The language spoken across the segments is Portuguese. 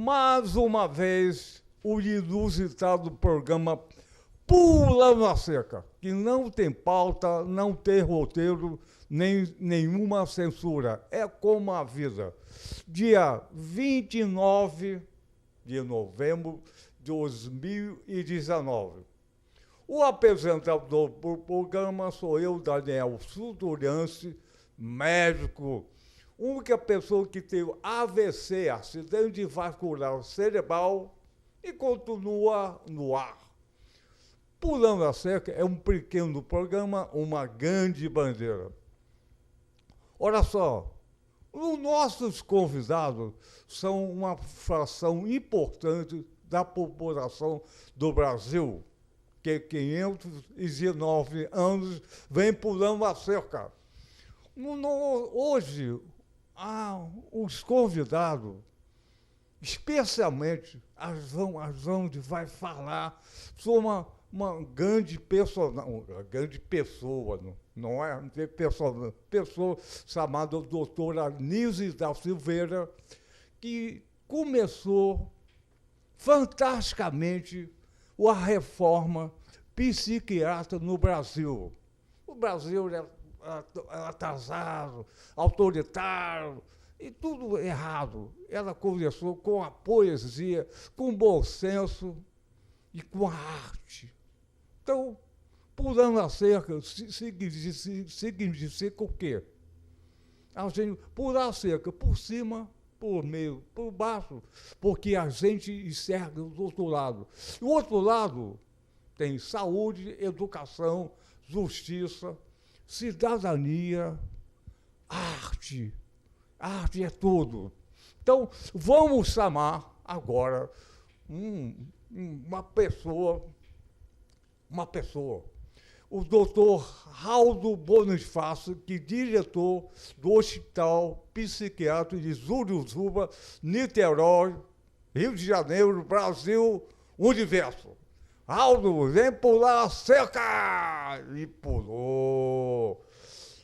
Mais uma vez, o inusitado programa Pulando a Cerca, que não tem pauta, não tem roteiro, nem nenhuma censura. É como a vida. Dia 29 de novembro de 2019. O apresentador do programa sou eu, Daniel Suturiance, médico, única pessoa que teve AVC, acidente vascular cerebral, e continua no ar. Pulando a Cerca é um pequeno programa, uma grande bandeira. Olha só, os nossos convidados são uma fração importante da população do Brasil, que 519 anos vem pulando a cerca. Hoje, os convidados, especialmente onde vai falar sobre uma grande pessoa, não é pessoa chamada doutora Nilce da Silveira, que começou fantasticamente a reforma psiquiátrica no Brasil. O Brasil é atrasado, autoritário, e tudo errado. Ela começou com a poesia, com o bom senso e com a arte. Então, pulando a cerca, significa o quê? A gente pular a cerca por cima, por meio, por baixo, porque a gente enxerga do outro lado. O outro lado tem saúde, educação, justiça, cidadania, arte. Arte é tudo. Então, vamos chamar agora uma pessoa, o doutor Raldo Bonifácio, que é diretor do Hospital Psiquiátrico de Juruzuba, Niterói, Rio de Janeiro, Brasil, Universo. Raldo, vem pular a cerca! E pulou.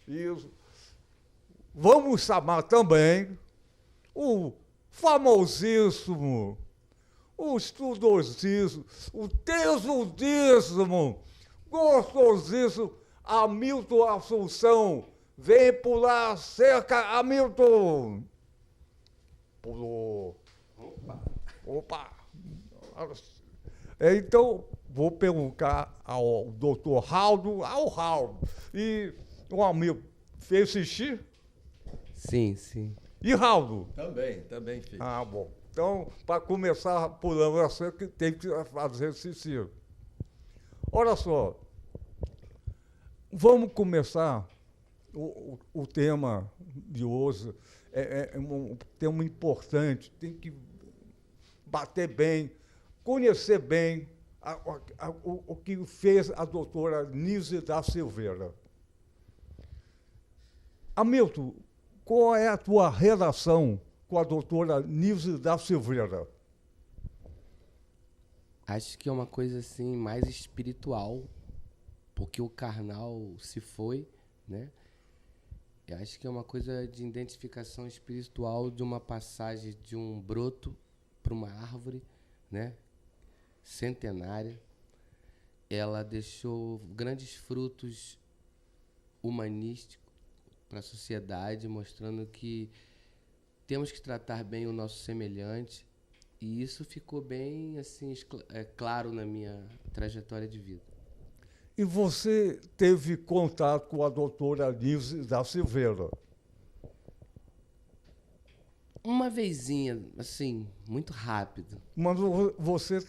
Isso. Vamos chamar também o famosíssimo, o estudosíssimo, o tesudíssimo, gostosíssimo Hamilton Assunção. Vem pular a cerca, Hamilton! Pulou. Opa! Então, vou perguntar ao doutor Raldo, E o Hamilton fez xixi? Sim, sim. E Raldo? Também fiz. Bom. Então, para começar pulando a cerca, tem que fazer xixi. Olha só, vamos começar o tema de hoje. É um tema importante, tem que bater bem, conhecer bem o que fez a doutora Nilce da Silveira. Hamilton, qual é a tua relação com a doutora Nilce da Silveira? Acho que é uma coisa assim mais espiritual, porque o carnal se foi, né? Eu acho que é uma coisa de identificação espiritual de uma passagem de um broto para uma árvore, né? Centenária. Ela deixou grandes frutos humanísticos para a sociedade, mostrando que temos que tratar bem o nosso semelhante, e isso ficou bem assim claro na minha trajetória de vida. E você teve contato com a doutora Nilce da Silveira? Uma vezinha, assim, muito rápido. Mas você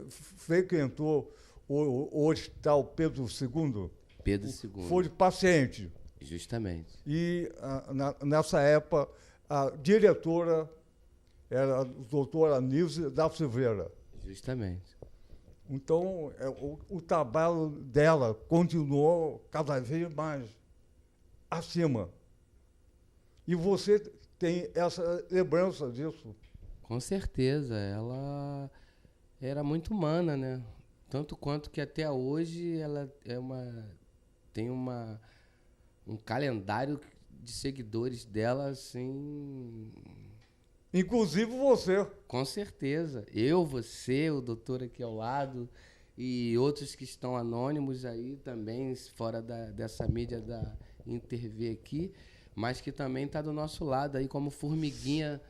frequentou o Hospital Pedro II? Pedro II. Foi paciente? Justamente. E nessa época, a diretora era a doutora Nilce da Silveira. Justamente. Então, o trabalho dela continuou cada vez mais acima. E você tem essa lembrança disso? Com certeza. Ela era muito humana, né? Tanto quanto que até hoje ela tem um calendário de seguidores dela, assim, Inclusive você. Com certeza. Eu, você, o doutor aqui ao lado e outros que estão anônimos aí também, fora dessa mídia da Interv aqui, mas que também está do nosso lado aí como formiguinha,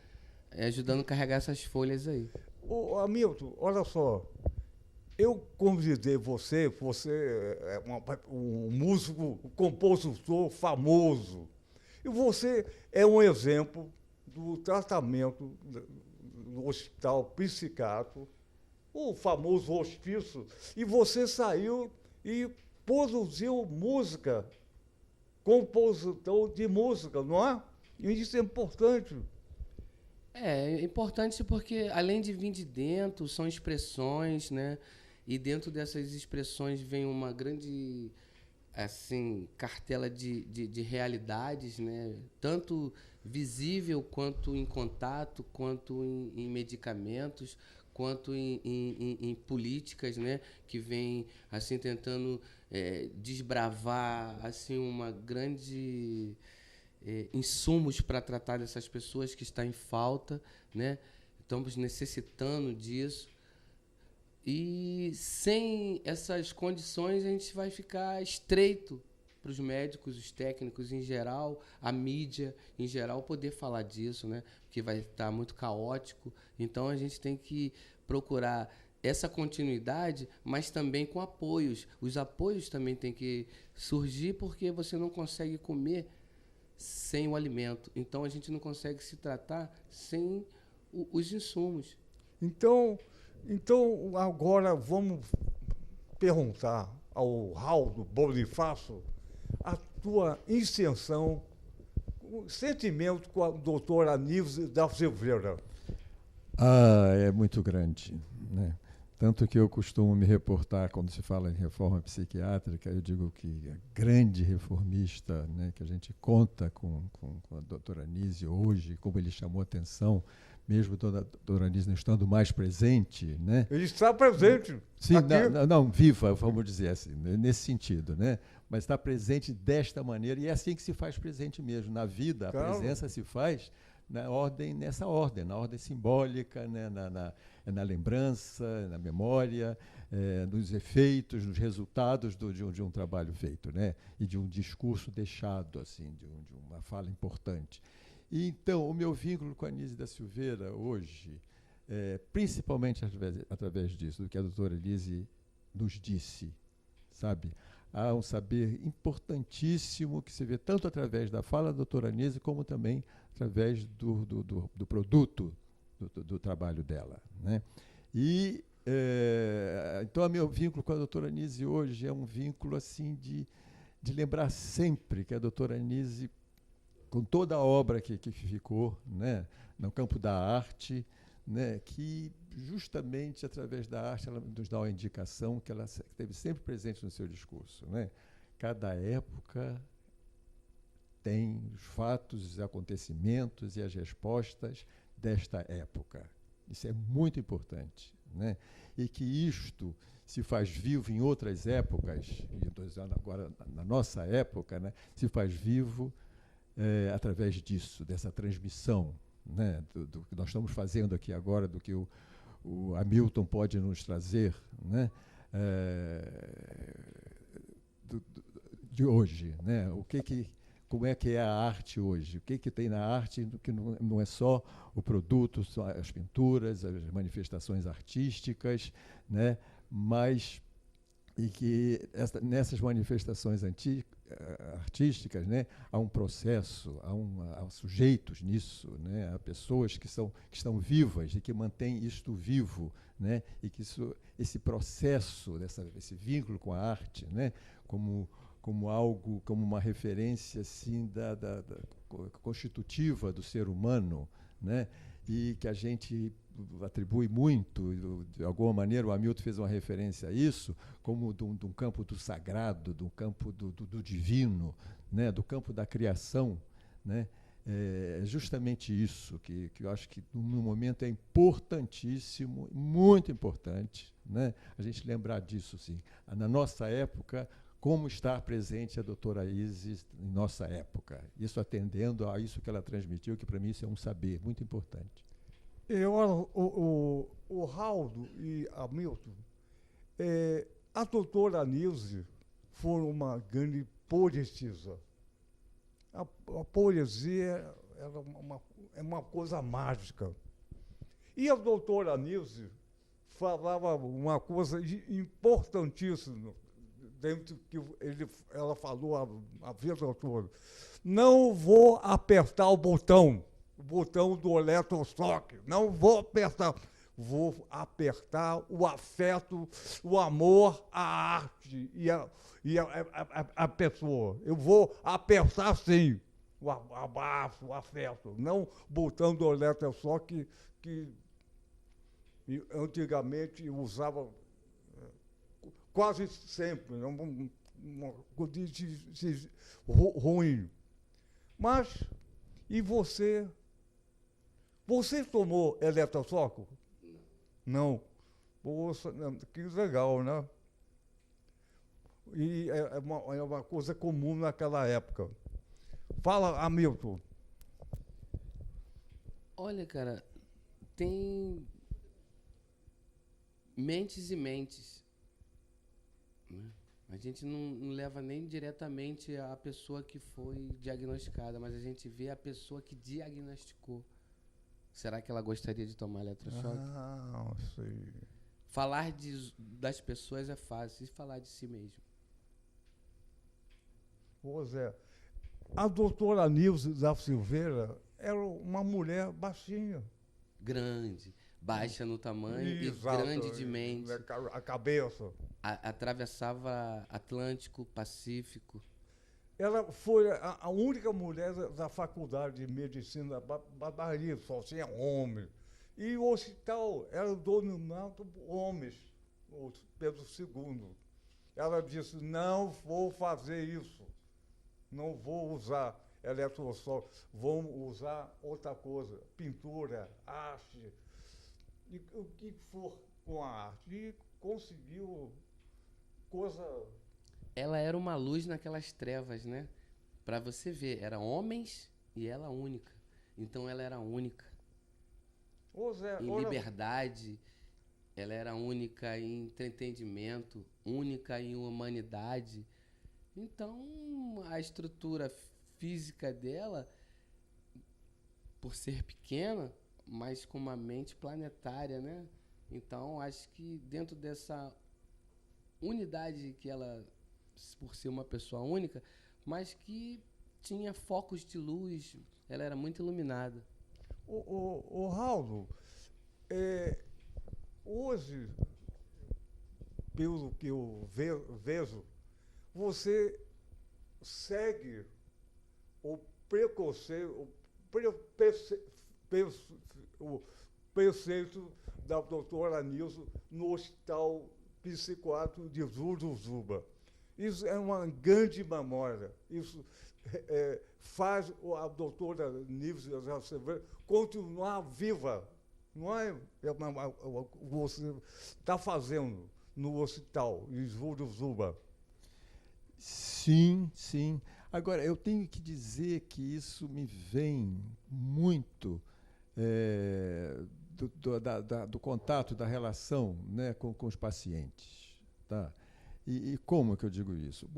ajudando a carregar essas folhas aí. Ô, Hamilton, olha só. Eu convidei você é um músico, um compositor famoso. E você é um exemplo do tratamento no hospital psiquiátrico, o famoso hospício, e você saiu e produziu música, compositor de música, não é? E isso é importante. É importante porque, além de vir de dentro, são expressões, né? E dentro dessas expressões vem uma grande, assim, cartela de realidades, né? Tanto visível, quanto em contato, quanto em medicamentos, quanto em políticas, né? Que vem, assim, tentando desbravar, assim, uma grande... insumos para tratar dessas pessoas que estão em falta, né? Estamos necessitando disso. E sem essas condições a gente vai ficar estreito para os médicos, os técnicos em geral, a mídia em geral poder falar disso, né? Porque vai estar muito caótico. Então a gente tem que procurar essa continuidade, mas também com apoios. Os apoios também têm que surgir porque você não consegue comer sem o alimento. Então a gente não consegue se tratar sem os insumos. Então, agora vamos perguntar ao Raul Bonifácio a tua intenção, o sentimento com a doutora Anísio da Silveira. É muito grande, né? Tanto que eu costumo me reportar, quando se fala em reforma psiquiátrica, eu digo que a grande reformista, né, que a gente conta com a doutora Anísio hoje, como ele chamou a atenção, mesmo a doutora Anísio não estando mais presente, né? Ele está presente. Sim, não, viva, vamos dizer assim, nesse sentido, né? Mas está presente desta maneira, e é assim que se faz presente mesmo. Na vida, claro. A presença se faz nessa ordem, na ordem simbólica, né? Na lembrança, na memória, nos efeitos, nos resultados de um trabalho feito, né? E de um discurso deixado, assim, de uma fala importante. E, então, o meu vínculo com a Anísio da Silveira hoje, principalmente através disso, do que a doutora Anísio nos disse, sabe? Há um saber importantíssimo que se vê tanto através da fala da doutora Anísio, como também através do produto do trabalho dela, né? E, então, o meu vínculo com a doutora Anísio hoje é um vínculo assim, de lembrar sempre que a doutora Anísio, com toda a obra que ficou, né, no campo da arte, né, que justamente através da arte ela nos dá uma indicação que ela esteve sempre presente no seu discurso, né? Cada época tem os fatos, os acontecimentos e as respostas desta época. Isso é muito importante, né? E que isto se faz vivo em outras épocas, e estou dizendo agora na nossa época, né, se faz vivo através disso, dessa transmissão, né, do que nós estamos fazendo aqui agora, do que o Hamilton pode nos trazer, né, de hoje, né? Como é que é a arte hoje? O que tem na arte que não é só o produto, só as pinturas, as manifestações artísticas, né? Mas e que nessas manifestações artísticas, né, há um processo, há sujeitos nisso, né, há pessoas que estão vivas e que mantêm isto vivo, né, e que esse processo, esse vínculo com a arte, né, como algo, como uma referência assim, constitutiva do ser humano, né, e que a gente atribui muito, de alguma maneira o Hamilton fez uma referência a isso, como de um campo do sagrado, do campo do divino, né, do campo da criação, né? É justamente isso que eu acho que no momento é importantíssimo, muito importante, né, a gente lembrar disso, sim. Na nossa época, como estar presente a doutora Isis em nossa época, isso atendendo a isso que ela transmitiu, que para mim isso é um saber muito importante. O Raldo e Hamilton, a doutora Nilce foi uma grande poetisa. A poesia é uma coisa mágica. E a doutora Nilce falava uma coisa importantíssima, dentro que ela falou a vida toda. Não vou apertar o botão do eletrochoque. Não vou apertar. Vou apertar o afeto, o amor, a arte e a pessoa. Eu vou apertar, sim, o abraço, o afeto. Não botão do eletrochoque que antigamente usava quase sempre. Uma coisa ruim. Mas, e você? Você tomou eletrochoque? Não. Poxa, que legal, né? E é uma coisa comum naquela época. Fala, Hamilton. Olha, cara, tem mentes e mentes. Né? A gente não leva nem diretamente a pessoa que foi diagnosticada, mas a gente vê a pessoa que diagnosticou. Será que ela gostaria de tomar eletrochoque? Ah, sei. Falar das pessoas é fácil, e falar de si mesmo. Ô Zé, a doutora Nilce da Silveira era uma mulher baixinha. Grande, baixa no tamanho Exato, e grande de mente. A cabeça. Atravessava Atlântico, Pacífico. Ela foi a única mulher da faculdade de medicina da Bahia, só tinha homens. E o hospital era dominado por homens, o Pedro II. Ela disse, não vou fazer isso, não vou usar eletrochoque, vamos usar outra coisa, pintura, arte, e o que for com a arte. E conseguiu coisa... Ela era uma luz naquelas trevas, né? Para você ver, eram homens e ela única. Então ela era única. Ô Zé, em liberdade, ela era única em entretenimento, única em humanidade. Então a estrutura física dela, por ser pequena, mas com uma mente planetária, né? Então acho que dentro dessa unidade que ela, por ser uma pessoa única, mas que tinha focos de luz, ela era muito iluminada. O Raldo, hoje, pelo que eu vejo, você segue o preceito da doutora Nilce no Hospital Psiquiátrico de Juruzuba. Isso é uma grande memória. Isso faz a doutora Nilce continuar viva. Não é você está fazendo no hospital de Juruzuba. Sim, sim. Agora, eu tenho que dizer que isso me vem muito do contato, da relação, né, com os pacientes. Tá? E como que eu digo isso?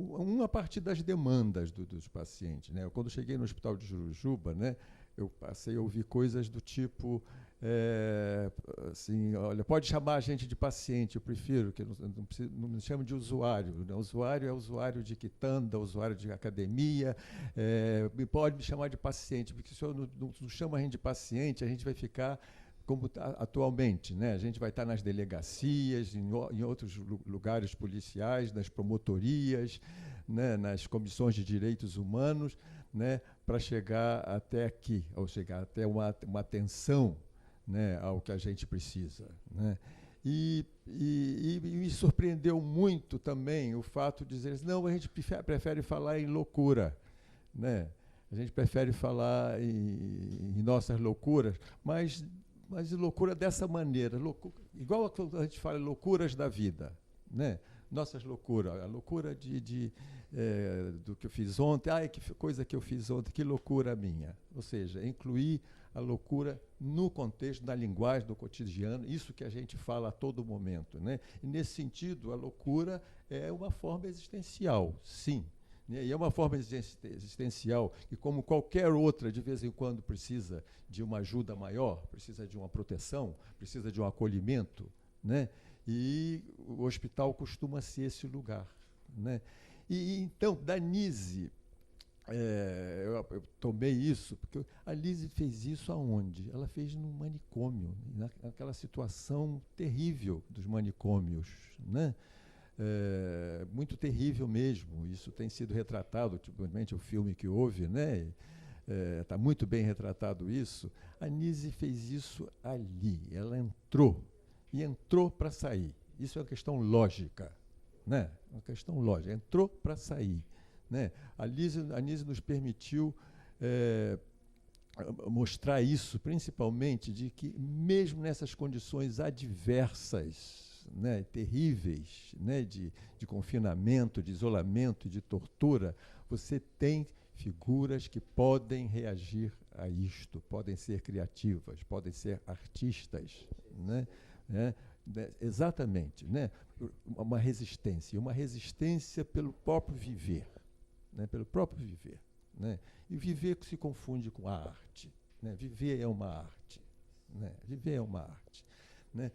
A partir das demandas dos pacientes. Né? Quando cheguei no Hospital de Juruzuba, né, eu passei a ouvir coisas do tipo, assim, olha, pode chamar a gente de paciente, eu prefiro, que não me chame de usuário. Né? Usuário é usuário de quitanda, usuário de academia, pode me chamar de paciente, porque se eu não chama a gente de paciente, a gente vai ficar como atualmente, né? A gente vai estar nas delegacias, em outros lugares policiais, nas promotorias, né? Nas comissões de direitos humanos, né? Para chegar até aqui, ou chegar até uma atenção, né? Ao que a gente precisa, né? E me surpreendeu muito também o fato de dizer, não, a gente prefere falar em loucura, né? A gente prefere falar em nossas loucuras, mas loucura dessa maneira, igual a gente fala loucuras da vida, né? nossas loucuras, a loucura do que eu fiz ontem, ai, que coisa que eu fiz ontem, que loucura minha. Ou seja, incluir a loucura no contexto da linguagem do cotidiano, isso que a gente fala a todo momento, né? E nesse sentido, a loucura é uma forma existencial, sim. E é uma forma existencial que, como qualquer outra, de vez em quando precisa de uma ajuda maior, precisa de uma proteção, precisa de um acolhimento, né? E o hospital costuma ser esse lugar, né? E então, da Nise, eu tomei isso, porque a Lise fez isso aonde? Ela fez no manicômio, naquela situação terrível dos manicômios, né? Muito terrível mesmo. Isso tem sido retratado, tipicamente o filme que houve, né? Está muito bem retratado isso. A Nise fez isso ali. Ela entrou e entrou para sair. Isso é uma questão lógica, né? Uma questão lógica. Entrou para sair, né? A Nise nos permitiu mostrar isso, principalmente de que mesmo nessas condições adversas, né, terríveis, né, de confinamento, de isolamento, de tortura, você tem figuras que podem reagir a isto, podem ser criativas, podem ser artistas, né? Exatamente, né? Uma resistência pelo próprio viver, né? Pelo próprio viver, né? E viver que se confunde com a arte, né? Viver é uma arte, né? Viver é uma arte, né?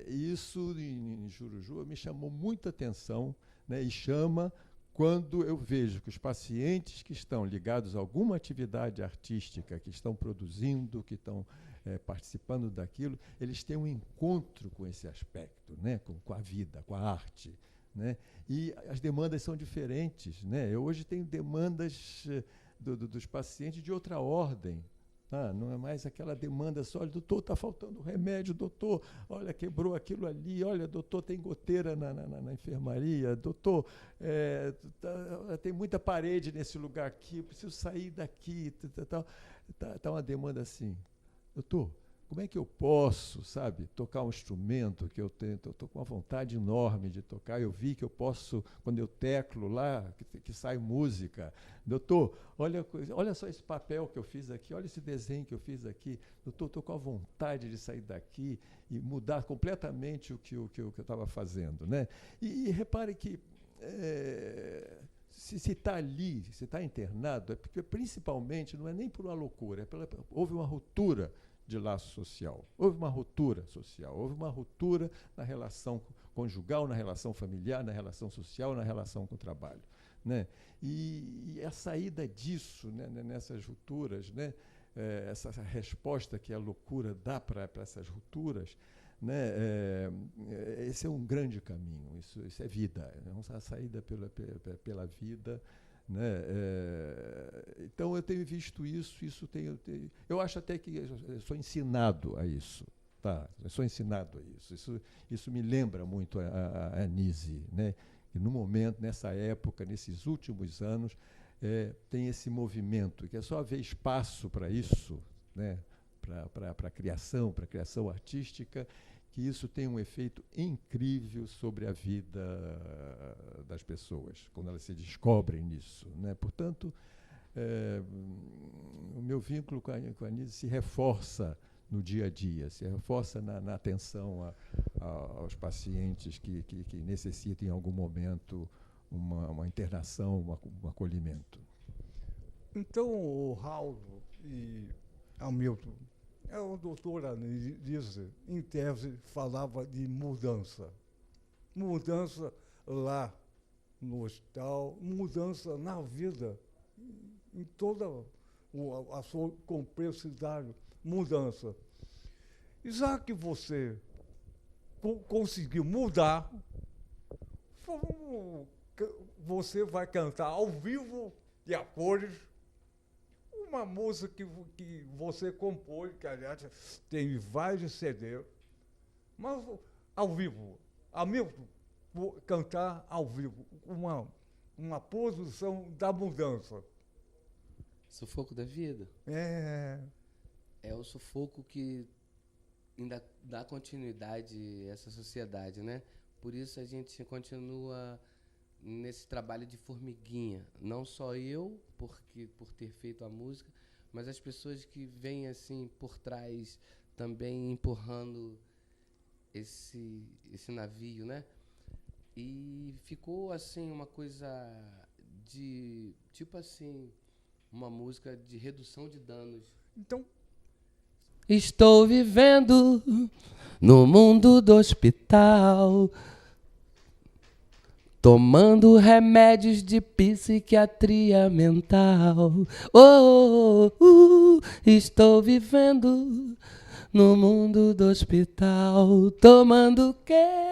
Isso em Juruju me chamou muita atenção, né? E chama quando eu vejo que os pacientes que estão ligados a alguma atividade artística, que estão produzindo, que estão participando daquilo, eles têm um encontro com esse aspecto, né? Com a vida, com a arte, né? E as demandas são diferentes, né? Eu hoje tenho demandas dos pacientes de outra ordem. Não é mais aquela demanda só, doutor, está faltando remédio, doutor, olha, quebrou aquilo ali, olha, doutor, tem goteira na enfermaria, doutor, tem muita parede nesse lugar aqui, eu preciso sair daqui, tá uma demanda assim. Doutor, como é que eu posso, sabe, tocar um instrumento que eu estou com uma vontade enorme de tocar, eu vi que eu posso, quando eu teclo lá, que sai música. Doutor, olha só esse papel que eu fiz aqui, olha esse desenho que eu fiz aqui. Doutor, estou com a vontade de sair daqui e mudar completamente o que eu estava fazendo, né? E repare que se está ali, se está internado, é porque principalmente não é nem por uma loucura, houve uma ruptura de laço social. Houve uma ruptura social, houve uma ruptura na relação conjugal, na relação familiar, na relação social, na relação com o trabalho, né? E a saída disso, né, nessas rupturas, né, essa resposta que a loucura dá para essas rupturas, né, esse é um grande caminho, isso é vida, é a saída pela vida, né? Então eu tenho visto isso eu acho até que eu sou ensinado a isso, tá? Eu sou ensinado a isso me lembra muito a Nise, né? E no momento, nessa época, nesses últimos anos, tem esse movimento, que é só haver espaço para isso, né? Para a criação artística, que isso tem um efeito incrível sobre a vida das pessoas, quando elas se descobrem nisso, né? Portanto, o meu vínculo com a Nise se reforça no dia a dia, se reforça na atenção aos pacientes que necessitem em algum momento uma internação, um acolhimento. Então, o Raul e Hamilton, a doutora Nise, em tese, falava de mudança. Mudança lá no hospital, mudança na vida, em toda a sua complexidade, mudança. E já que você conseguiu mudar, você vai cantar ao vivo e a cores uma música que você compôs, que aliás tem vários CD, mas ao vivo, Hamilton, cantar ao vivo, uma posição da mudança. Sufoco da vida? É o sufoco que ainda dá continuidade a essa sociedade, né? Por isso a gente continua nesse trabalho de formiguinha. Não só eu, por ter feito a música, mas as pessoas que vêm assim por trás também empurrando esse navio, né? E ficou assim uma coisa de, tipo assim, uma música de redução de danos. Então, estou vivendo no mundo do hospital, tomando remédios de psiquiatria mental. Estou vivendo no mundo do hospital, tomando o quê?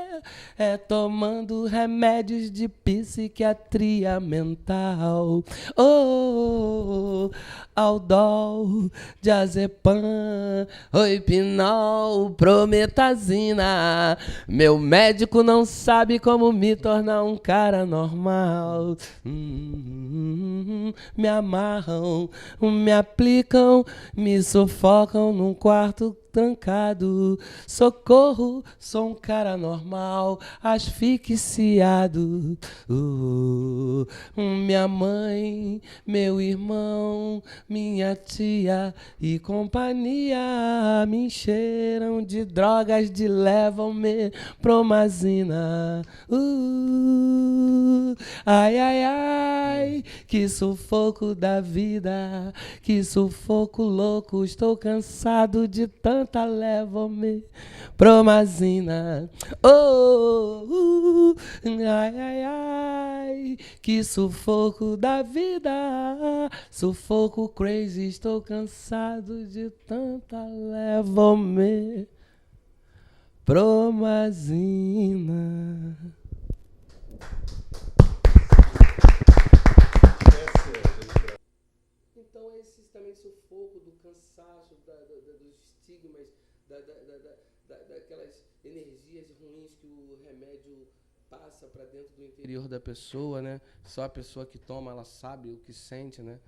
Tomando remédios de psiquiatria mental. Aldol, diazepam, roipinol, prometazina. Meu médico não sabe como me tornar um cara normal. Me amarram, me aplicam, me sufocam num quarto trancado. Socorro, sou um cara normal, asfixiado. Minha mãe, meu irmão, minha tia e companhia me encheram de drogas, de levam-me promazina. Ai, ai, ai, que sufoco da vida, que sufoco louco, estou cansado de tanta levam-me promazina. Ai, ai, ai, que sufoco da vida, sufoco crazy, estou cansado de tanta levam-me promazina. Então esse também sufoco do cansaço, dos estigmas, daquelas energias ruins que o remédio passa para dentro do interior da pessoa, né? Só a pessoa que toma, ela sabe o que sente, né?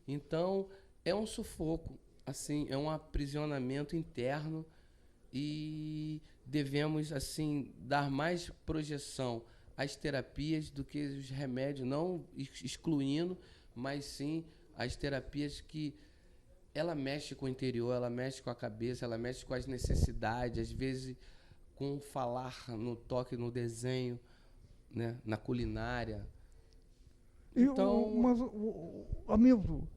Então, é um sufoco, assim, é um aprisionamento interno e devemos, assim, dar mais projeção às terapias do que os remédios, não excluindo, mas sim as terapias que ela mexe com o interior, ela mexe com a cabeça, ela mexe com as necessidades, às vezes com o falar, no toque, no desenho, né, na culinária. Então, mas, amigo,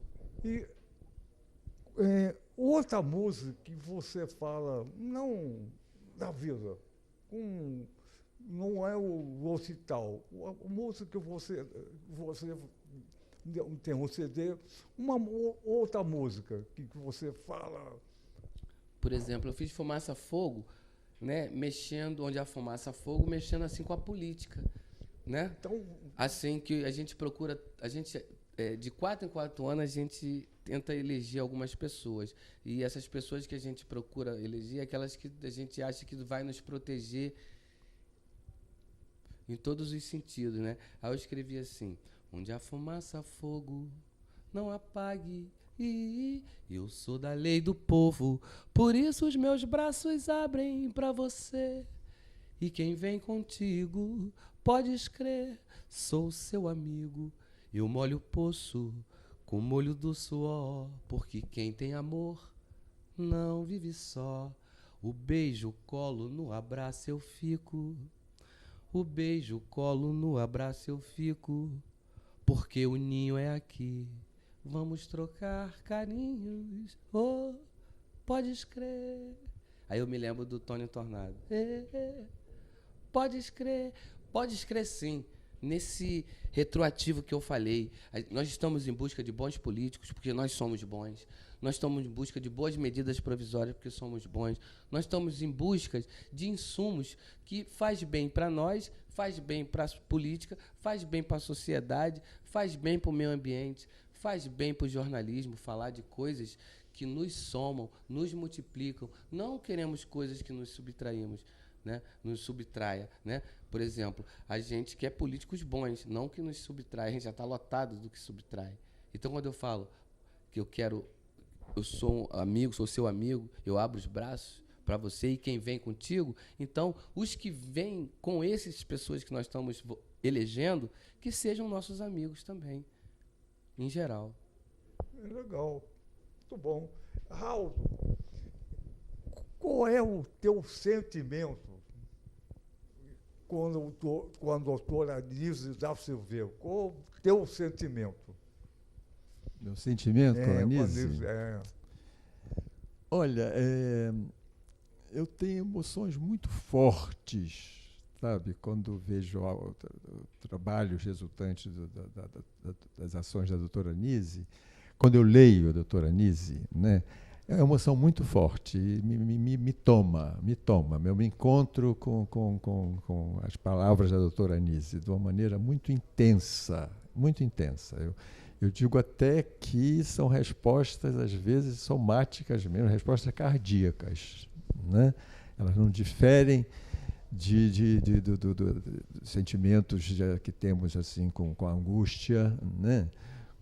outra música que você fala, não da vida, não é o hospital, a música que você tem um CD, outra música que você fala. Por exemplo, eu fiz Fumaça Fogo, né, mexendo, onde a fumaça fogo, mexendo assim com a política, né? Então, assim que a gente procura, de 4 em 4 anos a gente tenta eleger algumas pessoas, e essas pessoas que a gente procura eleger, aquelas que a gente acha que vai nos proteger em todos os sentidos, né? Aí eu escrevi assim: onde a fumaça fogo não apague, eu sou da lei do povo, por isso os meus braços abrem pra você. E quem vem contigo, podes crer, sou seu amigo. Eu molho o poço com o molho do suor, porque quem tem amor não vive só. O beijo, o colo, no abraço eu fico. O beijo, o colo, no abraço eu fico, porque o ninho é aqui. Vamos trocar carinhos, podes crer. Aí eu me lembro do Tony Tornado. Podes crer sim. Nesse retroativo que eu falei, nós estamos em busca de bons políticos, porque nós somos bons. Nós estamos em busca de boas medidas provisórias, porque somos bons. Nós estamos em busca de insumos que faz bem para nós, faz bem para a política, faz bem para a sociedade, faz bem para o meio ambiente, faz bem para o jornalismo, falar de coisas que nos somam, nos multiplicam. Não queremos coisas que nos subtraímos, né? Nos subtraia, né? Por exemplo, a gente quer políticos bons, não que nos subtraia. A gente já está lotado do que subtrai. Então, quando eu falo que eu sou um amigo, sou seu amigo, eu abro os braços para você e quem vem contigo. Então, os que vêm com essas pessoas que nós estamos elegendo, que sejam nossos amigos também, em geral. É legal, muito bom. Raul, qual é o teu sentimento com a doutora Anísio da Silveira? Qual é o teu sentimento? Meu sentimento com a Anísio? Olha, eu tenho emoções muito fortes, sabe, quando vejo o trabalho resultante das ações da doutora Anísio, quando eu leio a doutora Anísio, né, é uma emoção muito forte, me toma. Eu me encontro com as palavras da doutora Anísio de uma maneira muito intensa, muito intensa. Eu digo até que são respostas, às vezes, somáticas mesmo, respostas cardíacas, né? Elas não diferem de sentimentos que temos assim com a angústia, né?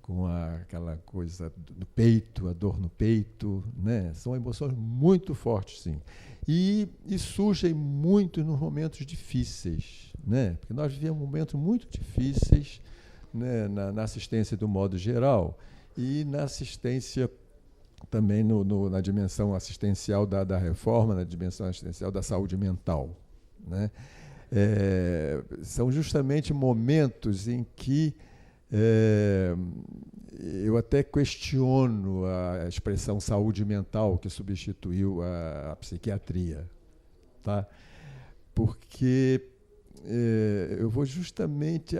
Com aquela coisa do peito, a dor no peito, né? São emoções muito fortes, sim. E surgem muito nos momentos difíceis, né? Porque nós vivemos momentos muito difíceis, né? Na assistência do modo geral e na assistência também na dimensão assistencial da reforma, na dimensão assistencial da saúde mental, né? São justamente momentos em que eu até questiono a expressão saúde mental que substituiu a psiquiatria, tá? Porque eu vou justamente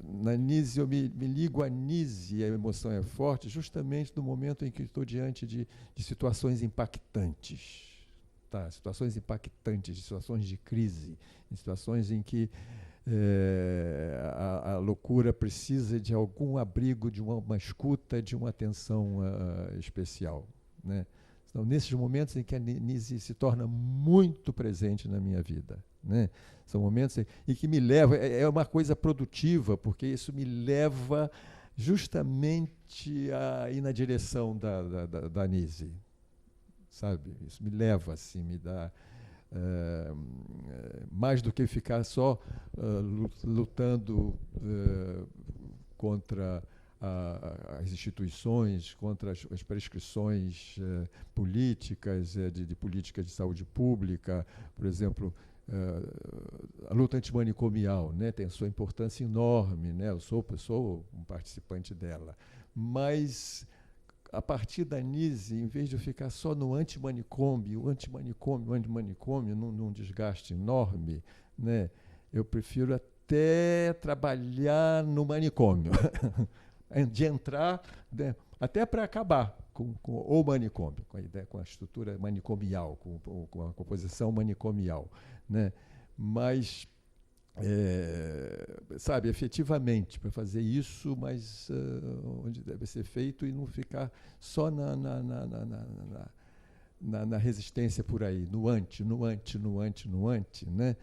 na Anísio, eu me ligo a Anísio, e a emoção é forte, justamente no momento em que estou diante de situações impactantes, tá? Situações impactantes, de situações de crise, em situações em que a loucura precisa de algum abrigo, de uma escuta, de uma atenção especial, né? São nesses momentos em que a Anísio se torna muito presente na minha vida, né? São momentos em que me leva, é uma coisa produtiva, porque isso me leva justamente a ir na direção da Anísio, sabe? Isso me leva, assim, me dá mais do que ficar só lutando contra as instituições, contra as prescrições políticas, de política de saúde pública, por exemplo, a luta antimanicomial, né, tem a sua importância enorme, né, eu sou um participante dela, mas a partir da Anísio, em vez de eu ficar só no antimanicômio, num desgaste enorme, né, eu prefiro até trabalhar no manicômio, de entrar, né, até para acabar com o manicômio, com a ideia, com a estrutura manicomial, com a composição manicomial, né? Mas, sabe, efetivamente, para fazer isso, mas onde deve ser feito e não ficar só na resistência por aí, no anti, né?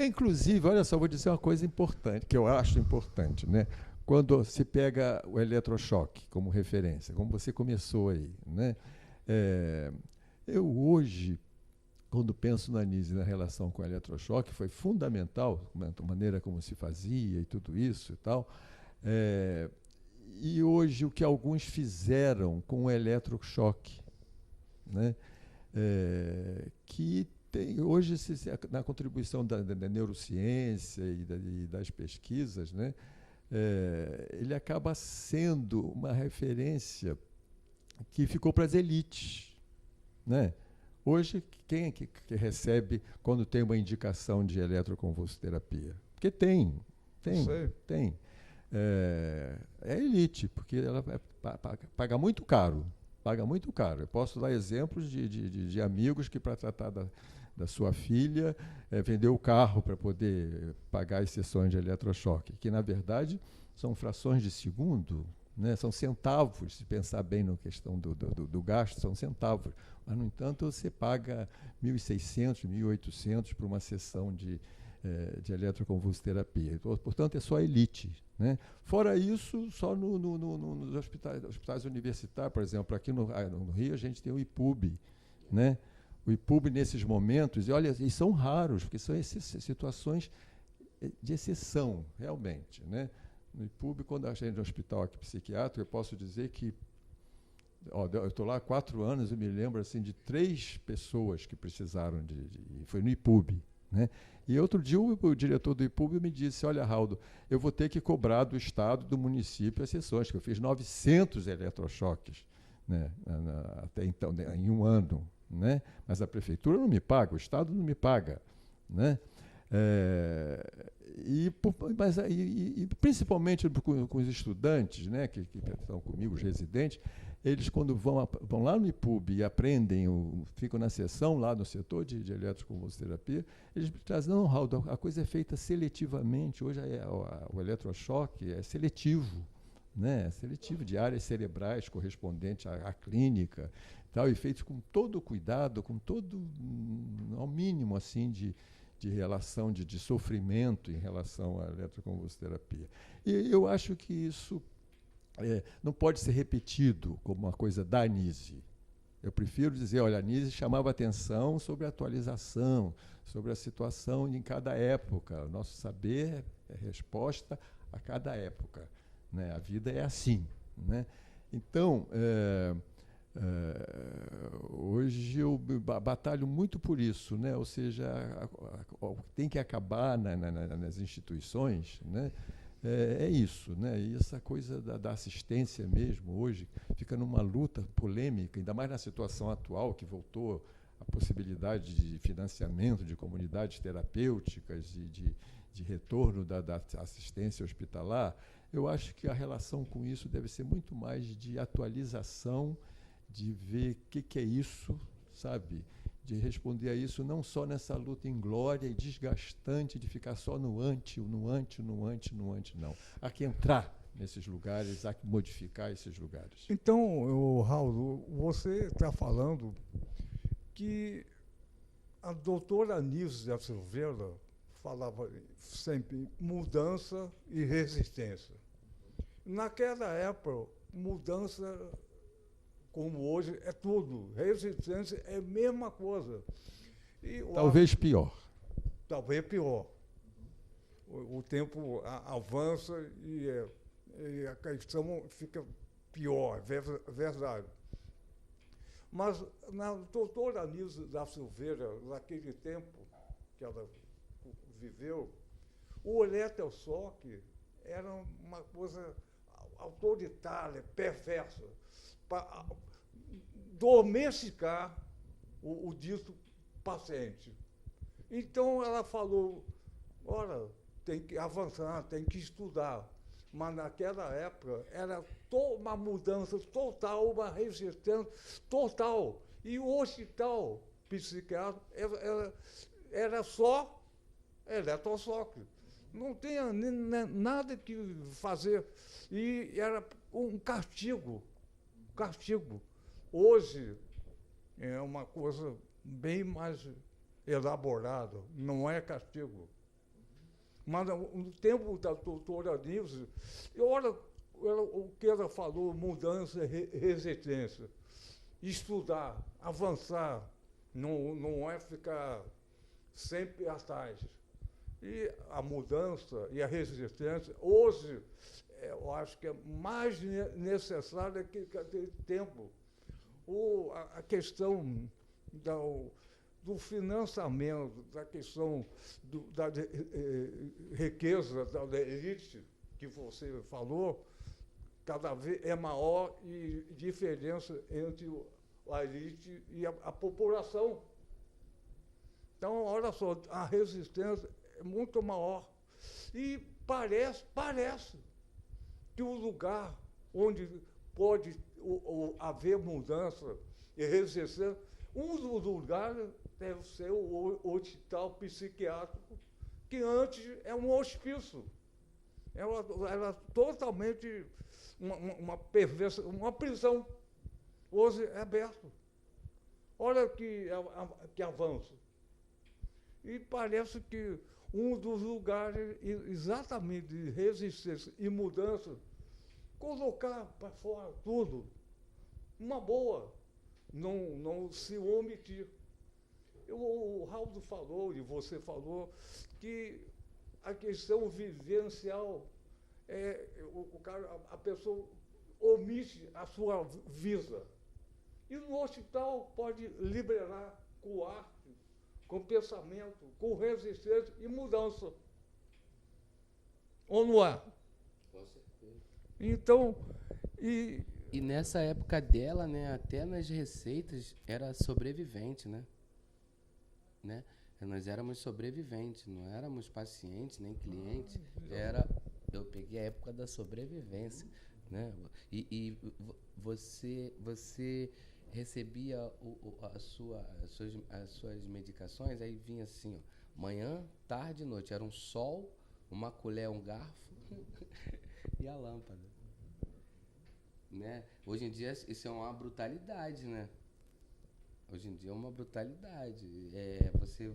Inclusive, olha só, vou dizer uma coisa importante, que eu acho importante, né? Quando se pega o eletrochoque como referência, como você começou aí, né? Eu hoje, quando penso na Anísio, na relação com o eletrochoque, foi fundamental, a maneira como se fazia e tudo isso e tal. E hoje o que alguns fizeram com o eletrochoque, né? Que tem hoje, na contribuição da neurociência e das pesquisas, né? Ele acaba sendo uma referência que ficou para as elites, né? Hoje, quem é que recebe quando tem uma indicação de eletroconvulsoterapia? Porque tem. É a elite, porque ela paga muito caro. Eu posso dar exemplos de amigos que, para tratar da sua filha, vendeu o carro para poder pagar as sessões de eletrochoque, que, na verdade, são frações de segundo, né? São centavos, se pensar bem na questão do gasto, são centavos. Mas, no entanto, você paga 1.600, 1.800 por uma sessão de eletroconvulsoterapia. Portanto, é só a elite, né? Fora isso, só nos hospitais universitários, por exemplo, aqui no Rio a gente tem o IPUB, né? O IPUB, nesses momentos, e olha, e são raros, porque são situações de exceção, realmente, né? No IPUB, quando a gente é no hospital aqui psiquiátrico, eu posso dizer que eu estou lá há 4 anos e me lembro assim, de 3 pessoas que precisaram foi no IPUB, né? E outro dia o diretor do IPUB me disse, olha, Raldo, eu vou ter que cobrar do Estado, do município, as sessões, que eu fiz 900 eletrochoques, né, até então, né, em um ano, né? Mas a prefeitura não me paga, o Estado não me paga, né? E principalmente com os estudantes, né, que estão comigo, os residentes, eles quando vão lá no IPUB e aprendem, ficam na sessão lá no setor de eletroconvulsoterapia, eles me trazem, não, Raldo, a coisa é feita seletivamente, hoje o eletrochoque é seletivo, né, seletivo de áreas cerebrais correspondentes à clínica, tal, e feito com todo o cuidado, com todo, ao mínimo assim, de relação de sofrimento em relação à eletroconvulsoterapia. E eu acho que isso não pode ser repetido como uma coisa da Anise. Eu prefiro dizer, olha, a Anise chamava atenção sobre a atualização, sobre a situação em cada época. O nosso saber é resposta a cada época, né? A vida é assim, né? Então, hoje eu batalho muito por isso, né? Ou seja, tem que acabar nas instituições, né? É isso, né? E essa coisa da assistência mesmo, hoje, fica numa luta polêmica, ainda mais na situação atual, que voltou a possibilidade de financiamento de comunidades terapêuticas e de retorno da assistência hospitalar. Eu acho que a relação com isso deve ser muito mais de atualização, de ver o que é isso, sabe? De responder a isso não só nessa luta inglória e desgastante de ficar só no ante, não. Há que entrar nesses lugares, há que modificar esses lugares. Então, Raul, você está falando que a doutora Anísio da Silveira falava sempre mudança e resistência. Naquela época, mudança, como hoje, é tudo. Resistência é a mesma coisa. Talvez pior. Talvez pior. O tempo avança e a questão fica pior, é verdade. Mas na doutora Anísio da Silveira, naquele tempo que ela viveu, o eletrochoque era uma coisa autoritária, perversa, para domesticar o dito paciente. Então ela falou, olha, tem que avançar, tem que estudar. Mas naquela época era uma mudança total, uma resistência total. E o hospital psiquiátrico era só eletrochoque. Não tinha nada que fazer. E era um castigo. Hoje é uma coisa bem mais elaborada, não é castigo. Mas no tempo da doutora Anísio, olha o que ela falou, mudança e resistência. Estudar, avançar, não é ficar sempre atrás. E a mudança e a resistência, hoje, eu acho que é mais necessária que aquele tempo. A questão do financiamento, da questão da riqueza da elite, que você falou, cada vez é maior e diferença entre a elite e a população. Então, olha só, a resistência é muito maior. E parece que o lugar onde pode haver mudança e resistência, um dos lugares deve ser o hospital psiquiátrico, que antes é um hospício. Era totalmente uma perversa, uma prisão. Hoje é aberto. Olha que avanço. E parece que um dos lugares exatamente de resistência e mudança, colocar para fora tudo, uma boa. não se omitir. O Raul falou, e você falou, que a questão vivencial, a pessoa omite a sua vida. E no hospital pode liberar com arte, com pensamento, com resistência e mudança. Ou não é? Com certeza. Então, E nessa época dela, né, até nas receitas, era sobrevivente, né? Nós éramos sobreviventes, não éramos pacientes nem clientes. Eu peguei a época da sobrevivência, né? E você recebia as suas medicações, aí vinha assim, ó, manhã, tarde e noite. Era um sol, uma colher, um garfo e a lâmpada. Né? Hoje em dia isso é uma brutalidade, né? Hoje em dia é uma brutalidade. Você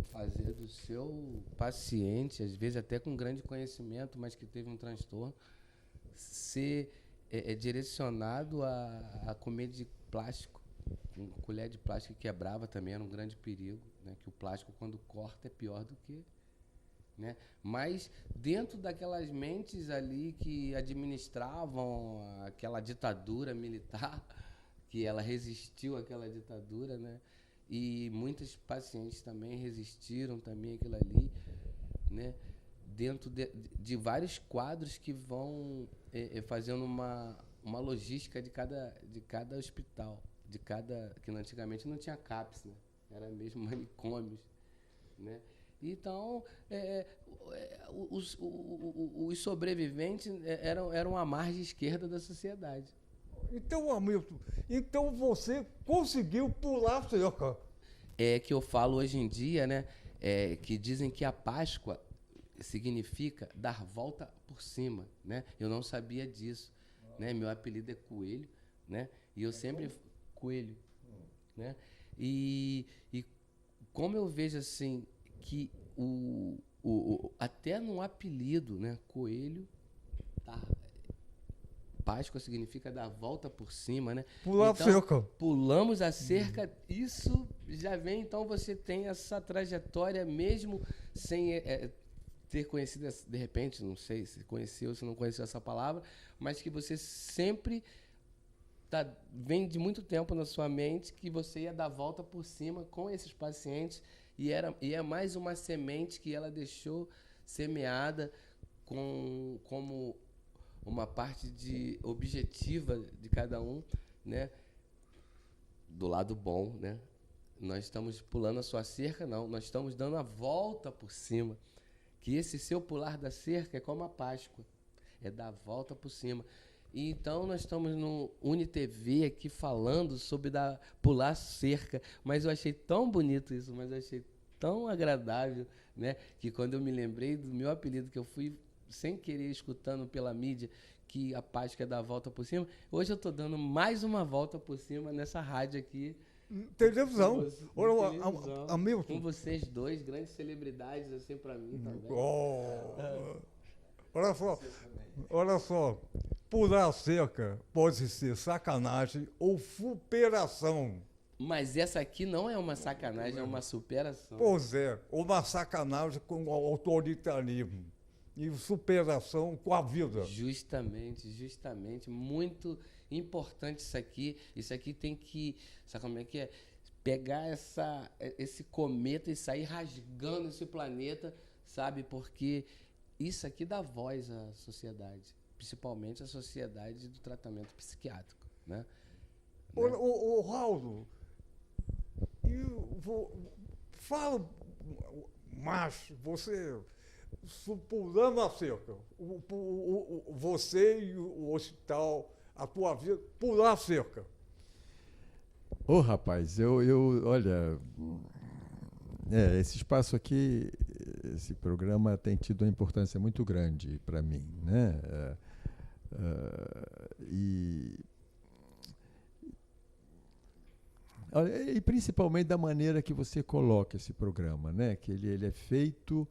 fazer do seu paciente, às vezes até com grande conhecimento, mas que teve um transtorno, ser direcionado a comer de plástico. Com colher de plástico que quebrava também era um grande perigo, né? Que o plástico, quando corta, é pior do que... Né? Mas dentro daquelas mentes ali que administravam aquela ditadura militar, que ela resistiu àquela ditadura, né? E muitos pacientes também resistiram também àquilo ali, né? Dentro de vários quadros que vão fazendo uma logística de cada hospital, que antigamente não tinha CAPS, né? Era mesmo manicômios, né? Então, os sobreviventes eram a margem esquerda da sociedade. Então, Hamilton, você conseguiu pular a cerca. É que eu falo hoje em dia, né? Que dizem que a Páscoa significa dar volta por cima, né? Eu não sabia disso, né? Meu apelido é Coelho, né? E eu sempre... Coelho, né? E como eu vejo assim... que até no apelido, né, Coelho, Páscoa significa dar a volta por cima, né? Pular então, a cerca. Pulamos a cerca, isso já vem, então você tem essa trajetória mesmo sem ter conhecido, de repente, não sei se conheceu, se não conheceu essa palavra, mas que você sempre vem de muito tempo na sua mente que você ia dar a volta por cima com esses pacientes. E é mais uma semente que ela deixou semeada como uma parte objetiva de cada um, né? Do lado bom, né? Nós estamos pulando a sua cerca, não. Nós estamos dando a volta por cima. Que esse seu pular da cerca é como a Páscoa. É dar a volta por cima. E então nós estamos no UniTV aqui falando sobre pular cerca, mas eu achei tão bonito isso, mas eu achei tão agradável, né? Que quando eu me lembrei do meu apelido, que eu fui sem querer escutando pela mídia, que a Páscoa é dar a volta por cima, hoje eu estou dando mais uma volta por cima nessa rádio aqui. Televisão. Hamilton. Com vocês dois, grandes celebridades assim para mim também. Olha só. Pular a cerca pode ser sacanagem ou superação. Mas essa aqui não é uma sacanagem, é uma superação. Pois é, uma sacanagem com o autoritarismo e superação com a vida. Justamente. Muito importante isso aqui. Isso aqui tem que, sabe como é que é? Pegar esse cometa e sair rasgando esse planeta, sabe? Porque isso aqui dá voz à sociedade. Principalmente a sociedade do tratamento psiquiátrico, né? O Raul, fala mais, você pulando a cerca, você e o hospital, a tua vida, pular a cerca. Ô, rapaz, olha, esse espaço aqui, esse programa tem tido uma importância muito grande para mim, né? E principalmente da maneira que você coloca esse programa, né? Que ele é feito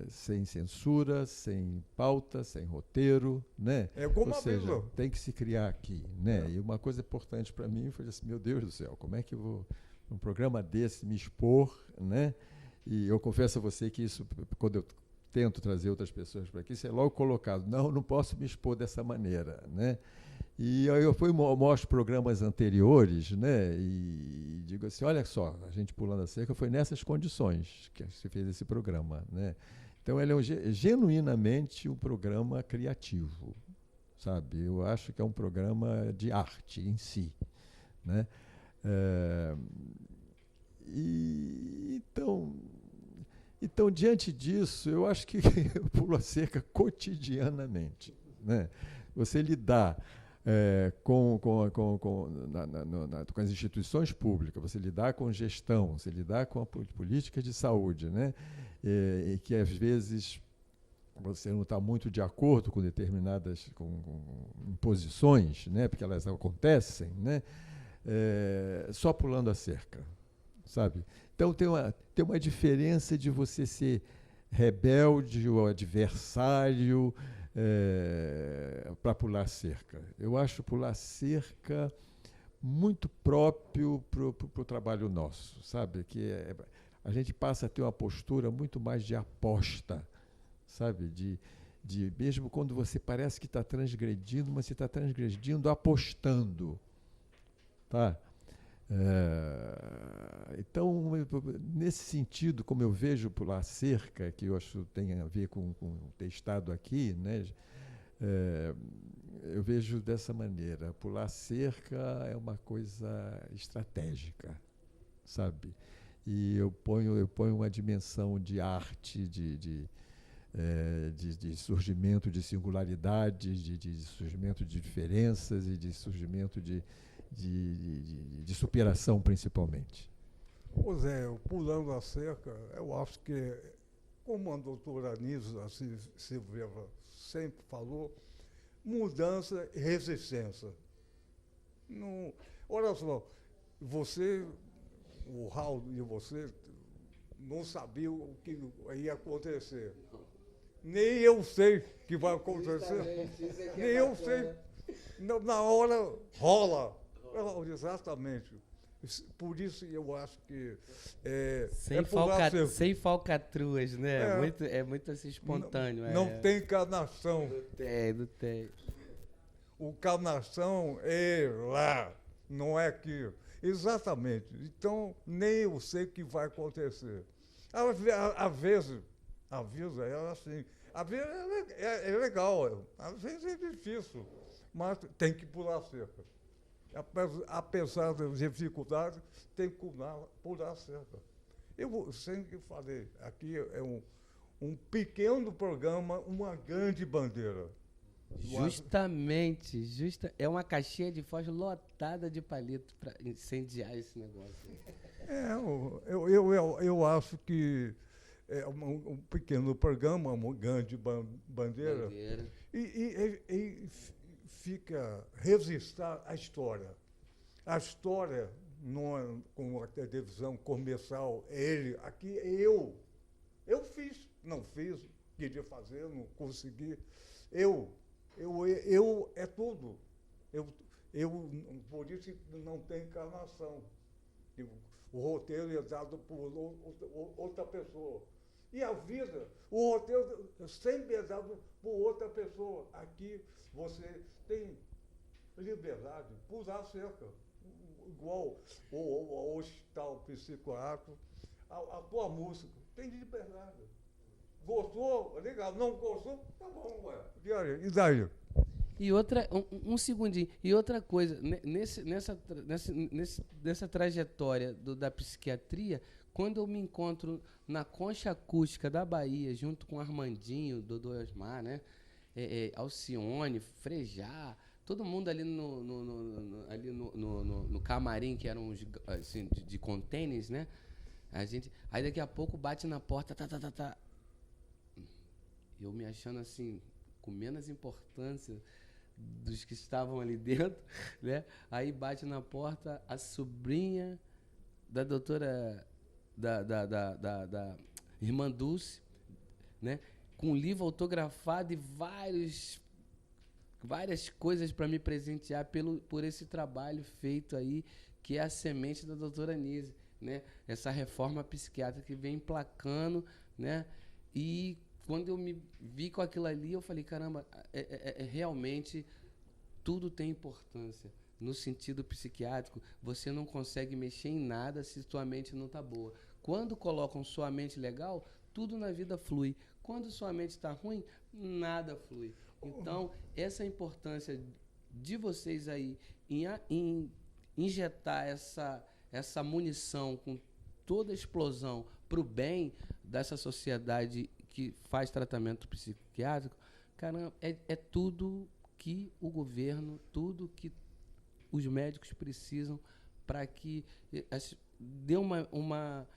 sem censura, sem pauta, sem roteiro, né? Como Ou a seja, Bíblia. tem que se criar aqui, né? E uma coisa importante para mim foi assim, meu Deus do céu, como é que eu vou, num programa desse, me expor, né? E eu confesso a você que isso, quando eu tento trazer outras pessoas para aqui, isso é logo colocado, não posso me expor dessa maneira, né? E aí eu mostro programas anteriores, né? E digo assim, olha só, a gente pulando a cerca foi nessas condições que se fez esse programa, né? Então ele é genuinamente um programa criativo, sabe? Eu acho que é um programa de arte em si, né? Então, diante disso, eu acho que eu pulo a cerca cotidianamente, né? Você lidar com as instituições públicas, você lidar com gestão, você lidar com a política de saúde, né? E que às vezes você não está muito de acordo com determinadas com imposições, né? Porque elas acontecem, né? Só pulando a cerca, sabe? Então tem uma diferença de você ser rebelde ou adversário para pular cerca. Eu acho pular cerca muito próprio para o trabalho nosso, sabe? Que a gente passa a ter uma postura muito mais de aposta, sabe? De mesmo quando você parece que está transgredindo, mas você está transgredindo apostando, tá? Então, nesse sentido, como eu vejo pular cerca, que eu acho que tem a ver com ter estado aqui, né? Eu vejo dessa maneira. Pular cerca é uma coisa estratégica, sabe? E eu ponho uma dimensão de arte, de surgimento de singularidades, de surgimento de diferenças e de surgimento de superação, principalmente. Ô Zé, pulando a cerca, eu acho que, como a doutora Anísia Silveira sempre falou, mudança e resistência. Não, olha só, o Raul e você, não sabiam o que ia acontecer. Nem eu sei o que vai acontecer. Nem eu sei. Na hora rola. Exatamente. Por isso eu acho que sem falcatruas, né? É muito assim espontâneo. Não tem encarnação. Não tem. O encarnação é lá, não é aqui. Exatamente. Então, nem eu sei o que vai acontecer. Às vezes é assim. Às vezes é legal, às vezes é difícil, mas tem que pular a cerca. Apesar das dificuldades, tem que pular a cerca. Eu sempre falei, aqui é um pequeno programa, uma grande bandeira. Justamente, é uma caixinha de fósforo lotada de palito para incendiar esse negócio. Eu acho que é um pequeno programa, uma grande bandeira. E fica registrar a história. A história, não é como a televisão comercial, aqui é eu. Eu fiz, não fiz, queria fazer, não consegui. Eu é tudo. Por isso não tem encarnação. O roteiro é dado por outra pessoa. E a vida, o roteiro sempre é dado por outra pessoa. Aqui você tem liberdade, pular a cerca. Igual o hospital psiquiátrico, a tua música, tem liberdade. Gostou? Legal. Não gostou? Tá bom, ué. E daí? E outra, um segundinho. E outra coisa, nessa trajetória da psiquiatria, quando eu me encontro na Concha Acústica da Bahia, junto com Armandinho, Dodô Osmar, né? Alcione, Frejá, todo mundo ali no camarim, que eram assim, de contêineres, né? Aí daqui a pouco bate na porta, tá. Eu me achando assim, com menos importância dos que estavam ali dentro, né? Aí bate na porta a sobrinha da doutora, da irmã Dulce, né? Com um livro autografado e várias coisas para me presentear por esse trabalho feito aí, que é a semente da doutora Nise, né? Essa reforma psiquiátrica que vem emplacando, né? E quando eu me vi com aquilo ali, eu falei, caramba, realmente tudo tem importância. No sentido psiquiátrico, você não consegue mexer em nada se sua mente não está boa. Quando colocam sua mente legal, tudo na vida flui. Quando sua mente está ruim, nada flui. Então, essa importância de vocês aí em injetar essa munição com toda a explosão para o bem dessa sociedade que faz tratamento psiquiátrico, caramba, é tudo que o governo, tudo que os médicos precisam para que dê uma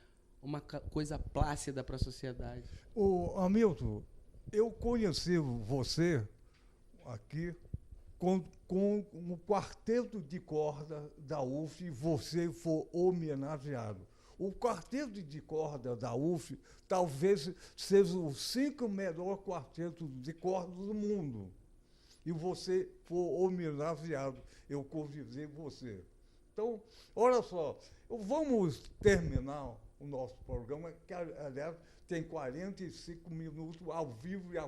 coisa plácida para a sociedade. Ô, Hamilton, eu conheci você aqui com um quarteto de corda da UF e você foi homenageado. O quarteto de corda da UF talvez seja os 5 melhores quartetos de corda do mundo. E você foi homenageado. Eu convidei você. Então, olha só, vamos terminar o nosso programa, que, aliás, tem 45 minutos ao vivo e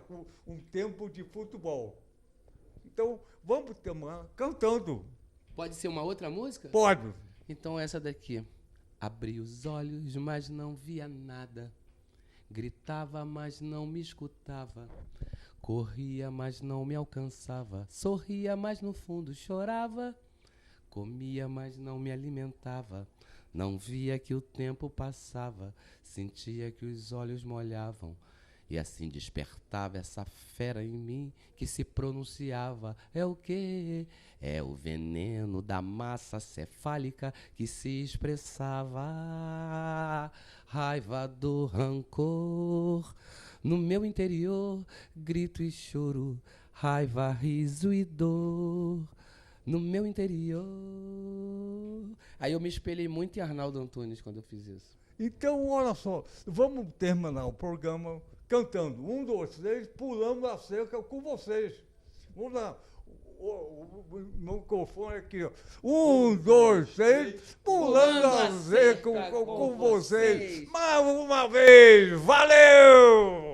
um tempo de futebol. Então, vamos terminar cantando. Pode ser uma outra música? Pode. Então, essa daqui. Abri os olhos, mas não via nada. Gritava, mas não me escutava. Corria, mas não me alcançava. Sorria, mas no fundo chorava. Comia, mas não me alimentava. Não via que o tempo passava. Sentia que os olhos molhavam. E assim despertava essa fera em mim que se pronunciava. É o quê? É o veneno da massa cefálica que se expressava. Raiva, dor, rancor. No meu interior, grito e choro. Raiva, riso e dor. No meu interior. Aí eu me espelhei muito em Arnaldo Antunes quando eu fiz isso. Então, olha só, vamos terminar o programa cantando 1, 2, 3, pulando a cerca com vocês. Vamos lá. O microfone aqui, ó. 1, 2, 3, pulando a cerca com vocês. Mais uma vez, valeu!